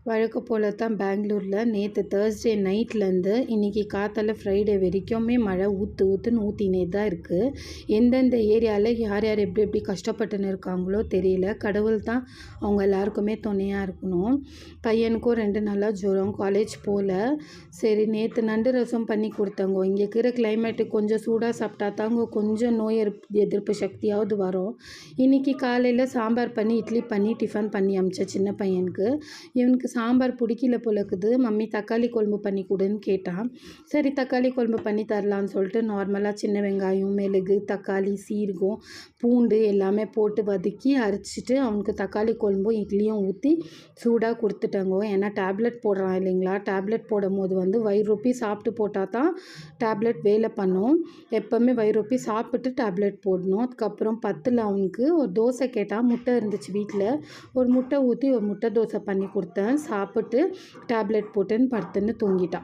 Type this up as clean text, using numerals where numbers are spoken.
வழக்கம் போல தான் பெங்களூரில் நேற்று தேர்ஸ்டே நைட்லேருந்து இன்றைக்கி காத்தால ஃப்ரைடே வரைக்குமே மழை ஊற்றுன்னு ஊற்றினே தான் இருக்குது. எந்தெந்த ஏரியாவில் யார் யார் எப்படி எப்படி கஷ்டப்பட்டுன்னு இருக்காங்களோ தெரியல. கடவுள் தான் அவங்க எல்லாருக்குமே துணையாக இருக்கணும். பையனுக்கும் 2 நாளாக ஜுரம், காலேஜ் போகல. சரி நேற்று நண்டு ரசம் பண்ணி கொடுத்தாங்க. இங்கே இருக்கிற கிளைமேட்டுக்கு கொஞ்சம் சூடாக சாப்பிட்டா தாங்க கொஞ்சம் நோய் எதிர்ப்பு சக்தியாவது வரும். இன்றைக்கி காலையில் சாம்பார் பண்ணி இட்லி பண்ணி டிஃபன் பண்ணி அமிச்சேன் சின்ன பையனுக்கு. இவனுக்கு சாம்பார் பிடிக்கல போல இருக்குது. மம்மி தக்காளி குழம்பு பண்ணி கொடுன்னு கேட்டான். சரி தக்காளி குழம்பு பண்ணி தரலான்னு சொல்லிட்டு நார்மலாக சின்ன வெங்காயம், மிளகு, தக்காளி, சீரகம், பூண்டு எல்லாமே போட்டு வதக்கி அரைச்சிட்டு அவனுக்கு தக்காளி குழம்பும் இட்லியும் ஊற்றி சூடாக கொடுத்துட்டாங்க. ஏன்னா டேப்லெட் போடுறான் இல்லைங்களா. டேப்லெட் போடும் போது வயிறு ரொப்பி சாப்பிட்டு போட்டால் தான் டேப்லெட் வேலை பண்ணும். எப்போவுமே வயிறு ரொப்பி சாப்பிட்டு டேப்லெட் போடணும். அதுக்கப்புறம் 10ல் அவனுக்கு ஒரு தோசை கேட்டால், முட்டை இருந்துச்சு வீட்டில், ஒரு முட்டை ஊற்றி ஒரு முட்டை தோசை பண்ணி கொடுத்தேன். சாப்பிட்டு டேப்லெட் போட்டுன்னு படுத்துன்னு தூங்கிட்டான்.